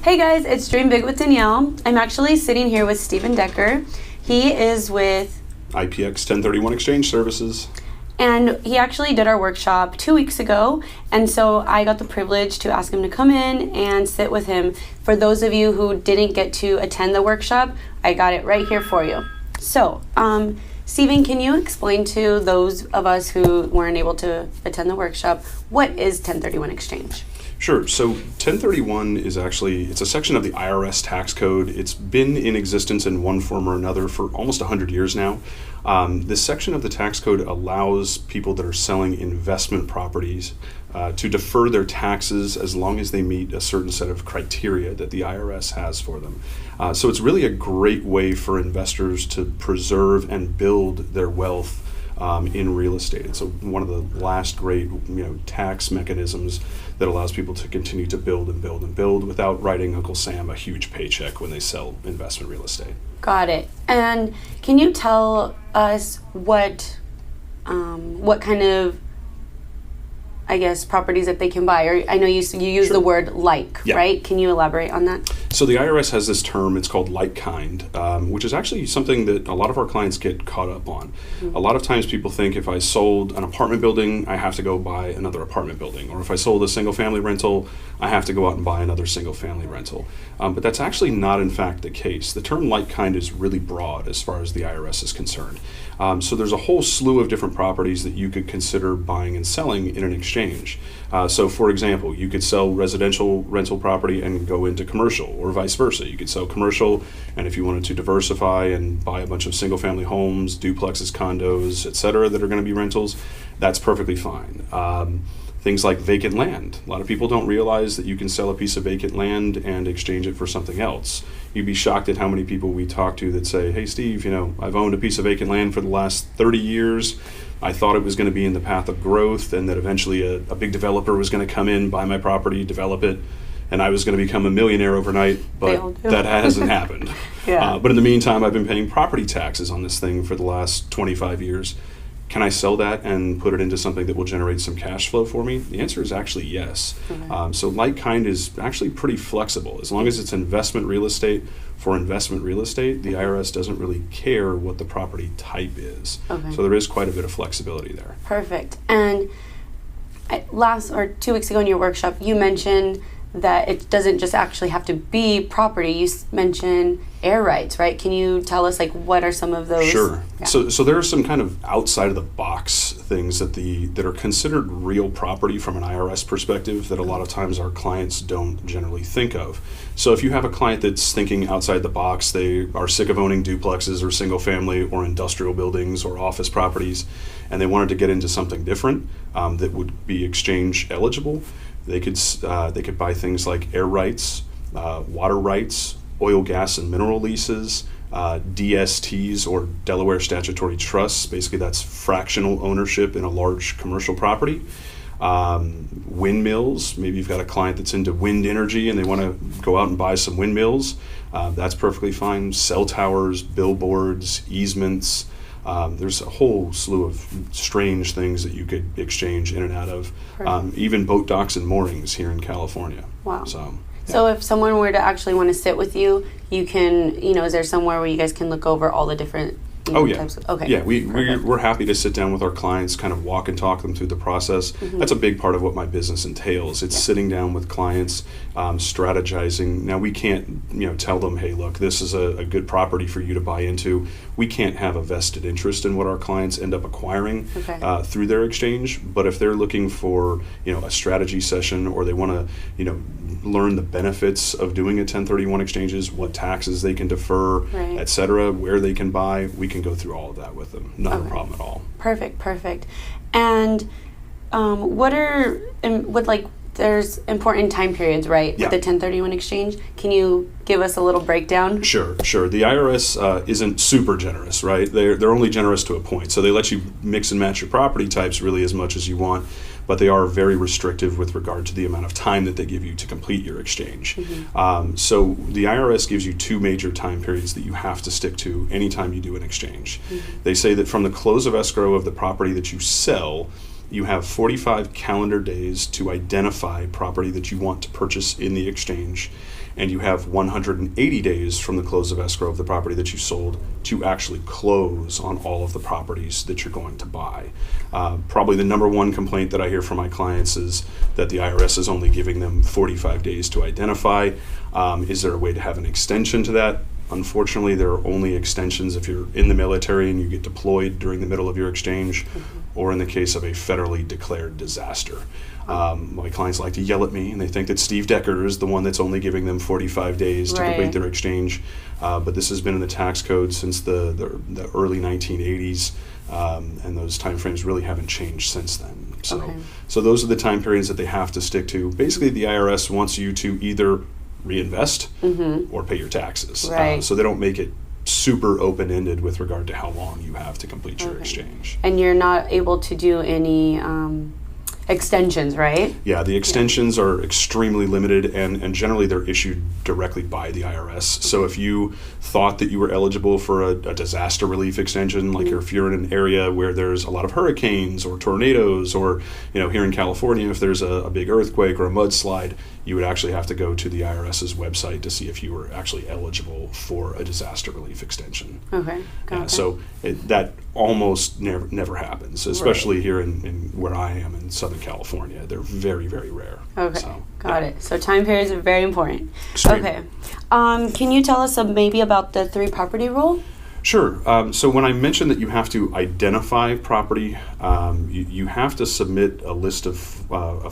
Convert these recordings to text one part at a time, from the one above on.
Hey guys, it's Dream Big with Danielle. I'm actually sitting here with Stephen Decker. He is with IPX 1031 Exchange Services. And he actually did our workshop 2 weeks ago, and so I got the privilege to ask him to come in and sit with him. For those of you who didn't get to attend the workshop, I got it right here for you. So, Stephen, can you explain to those of us who weren't able to attend the workshop, what is 1031 exchange? Sure. So 1031 is it's a section of the IRS tax code. It's been in existence in one form or another for almost 100 years now. This section of the tax code allows people that are selling investment properties to defer their taxes as long as they meet a certain set of criteria that the IRS has for them. So it's really a great way for investors to preserve and build their wealth in real estate. It's one of the last great tax mechanisms that allows people to continue to build and build and build without writing Uncle Sam a huge paycheck when they sell investment real estate. Got it. And can you tell us what kind of, I guess, properties that they can buy? Or I know you use the word like, yeah. Right? Can you elaborate on that? So the IRS has this term, it's called like kind, which is actually something that a lot of our clients get caught up on. Mm-hmm. A lot of times people think if I sold an apartment building, I have to go buy another apartment building. Or if I sold a single family rental, I have to go out and buy another single family rental. But that's actually not in fact the case. The term like kind is really broad as far as the IRS is concerned. So there's a whole slew of different properties that you could consider buying and selling in an exchange. So for example, you could sell residential rental property and go into commercial, or vice versa. You could sell commercial, and if you wanted to diversify and buy a bunch of single family homes, duplexes, condos, etc., that are going to be rentals, that's perfectly fine. Things like vacant land. A lot of people don't realize that you can sell a piece of vacant land and exchange it for something else. You'd be shocked at how many people we talk to that say, hey Steve, I've owned a piece of vacant land for the last 30 years. I thought it was going to be in the path of growth and that eventually a big developer was going to come in, buy my property, develop it, and I was going to become a millionaire overnight, but that hasn't happened. Yeah. But in the meantime, I've been paying property taxes on this thing for the last 25 years. Can I sell that and put it into something that will generate some cash flow for me? The answer is actually yes. Okay. So like kind is actually pretty flexible. As long as it's investment real estate for investment real estate, the IRS doesn't really care what the property type is. Okay. So there is quite a bit of flexibility there. Perfect. And 2 weeks ago in your workshop, you mentioned that it doesn't just actually have to be property. You mentioned air rights, right? Can you tell us what are some of those? Sure. Yeah. So there are some kind of outside of the box things that are considered real property from an IRS perspective that a lot of times our clients don't generally think of. So if you have a client that's thinking outside the box, they are sick of owning duplexes or single family or industrial buildings or office properties, and they wanted to get into something different that would be exchange eligible, they could buy things like air rights, water rights, oil, gas, and mineral leases, DSTs or Delaware Statutory Trusts. Basically, that's fractional ownership in a large commercial property. Windmills. Maybe you've got a client that's into wind energy and they want to go out and buy some windmills. That's perfectly fine. Cell towers, billboards, easements. There's a whole slew of strange things that you could exchange in and out of, even boat docks and moorings here in California. Wow. Yeah. So if someone were to actually want to sit with you, you can, is there somewhere where you guys can look over all the different types of, okay. Yeah, we're happy to sit down with our clients, kind of walk and talk them through the process. Mm-hmm. That's a big part of what my business entails. It's sitting down with clients, strategizing. Now we can't, tell them, hey, look, this is a good property for you to buy into. We can't have a vested interest in what our clients end up acquiring through their exchange. But if they're looking for, a strategy session, or they want to, learn the benefits of doing a 1031 exchanges, what taxes they can defer, et cetera, where they can buy, we can go through all of that with them. Not a problem at all. Perfect. And there's important time periods, right, with the 1031 exchange. Can you give us a little breakdown? Sure. The IRS isn't super generous, right? They're only generous to a point. So they let you mix and match your property types really as much as you want, but they are very restrictive with regard to the amount of time that they give you to complete your exchange. Mm-hmm. So the IRS gives you 2 major time periods that you have to stick to anytime you do an exchange. Mm-hmm. They say that from the close of escrow of the property that you sell you have 45 calendar days to identify property that you want to purchase in the exchange, and you have 180 days from the close of escrow of the property that you sold to actually close on all of the properties that you're going to buy. Probably the number one complaint that I hear from my clients is that the IRS is only giving them 45 days to identify. Is there a way to have an extension to that? Unfortunately, there are only extensions if you're in the military and you get deployed during the middle of your exchange, or in the case of a federally declared disaster. My clients like to yell at me, and they think that Steve Decker is the one that's only giving them 45 days to complete their exchange. But this has been in the tax code since the early 1980s, and those timeframes really haven't changed since then. So those are the time periods that they have to stick to. Basically, the IRS wants you to either reinvest or pay your taxes. So they don't make it super open-ended with regard to how long you have to complete your exchange. And you're not able to do any extensions, right? Yeah, the extensions are extremely limited, and generally they're issued directly by the IRS. So if you thought that you were eligible for a disaster relief extension, like if you're in an area where there's a lot of hurricanes or tornadoes, or here in California, if there's a big earthquake or a mudslide, you would actually have to go to the IRS's website to see if you were actually eligible for a disaster relief extension. Okay, got it. So that almost never happens, especially here in where I am in Southern California. They're very, very rare. Okay, so, got it. So time periods are very important. Extremely. Okay. Can you tell us maybe about the 3 property rule? Sure. So when I mentioned that you have to identify property, you have to submit a list of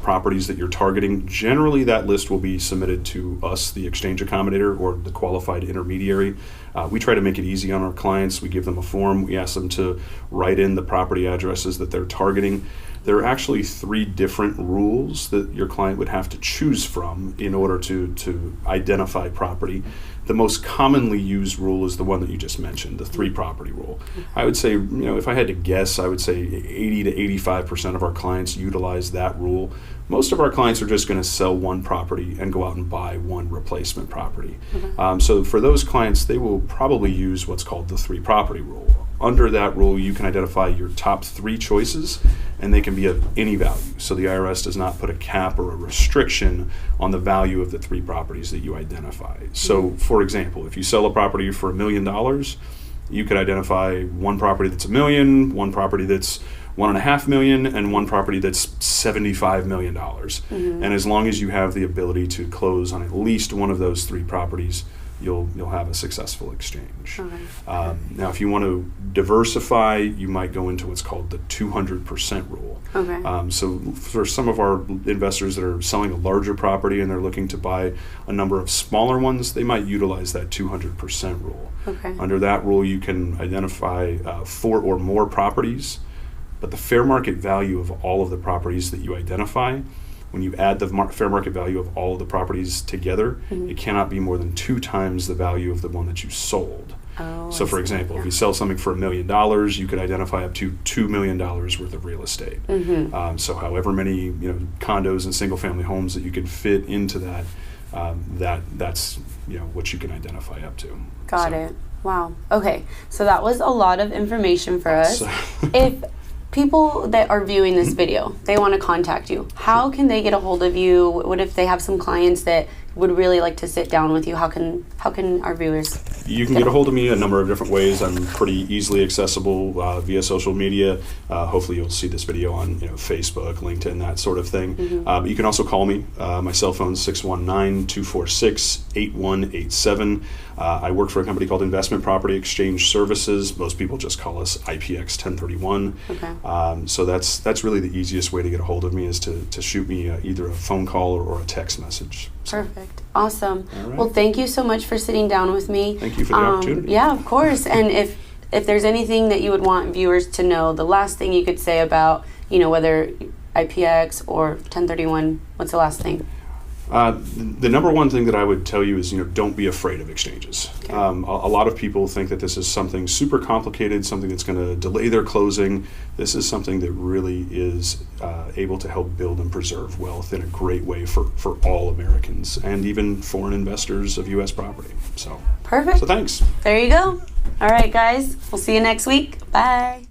properties that you're targeting. Generally, that list will be submitted to us, the exchange accommodator, or the qualified intermediary. We try to make it easy on our clients. We give them a form. We ask them to write in the property addresses that they're targeting. There are actually 3 different rules that your client would have to choose from in order to identify property. The most commonly used rule is the one that you just mentioned, the 3 property rule. I would say, if I had to guess, I would say 80 to 85% of our clients utilize that rule. Most of our clients are just going to sell one property and go out and buy one replacement property. So for those clients, they will probably use what's called the 3 property rule. Under that rule, you can identify your top 3 choices, and they can be of any value. So the IRS does not put a cap or a restriction on the value of the 3 properties that you identify. So, for example, if you sell a property for $1 million, you could identify one property that's $1 million, one property that's $1.5 million, and one property that's $75 million. And as long as you have the ability to close on at least one of those 3 properties, you'll have a successful exchange. Now, if you want to diversify, you might go into what's called the 200% rule. So for some of our investors that are selling a larger property and they're looking to buy a number of smaller ones, they might utilize that 200% rule. Under that rule, you can identify 4 or more properties, but the fair market value of all of the properties that you identify, when you add the fair market value of all of the properties together, it cannot be more than 2 times the value of the one that you sold. So for example, if you sell something for $1 million, you could identify up to $2 million worth of real estate. So however many condos and single family homes that you could fit into that, that's what you can identify up to. Got it. Wow. Okay. So that was a lot of information for us. If people that are viewing this video, they want to contact you, how can they get a hold of you? What if they have some clients that would really like to sit down with you? How can our viewers? You can get a hold of me a number of different ways. I'm pretty easily accessible via social media. Hopefully you'll see this video on Facebook, LinkedIn, that sort of thing. You can also call me. My cell phone is 619-246-8187. I work for a company called Investment Property Exchange Services. Most people just call us IPX 1031. So that's really the easiest way to get a hold of me, is to shoot me either a phone call or a text message. Perfect. Awesome. Well, thank you so much for sitting down with me. Thank you for the opportunity. Yeah, of course. And if there's anything that you would want viewers to know, the last thing you could say about, whether IPX or 1031, what's the last thing? The number one thing that I would tell you is, don't be afraid of exchanges. A lot of people think that this is something super complicated, something that's going to delay their closing. This is something that really is able to help build and preserve wealth in a great way for all Americans and even foreign investors of U.S. property. So Perfect. So thanks. There you go. All right, guys. We'll see you next week. Bye.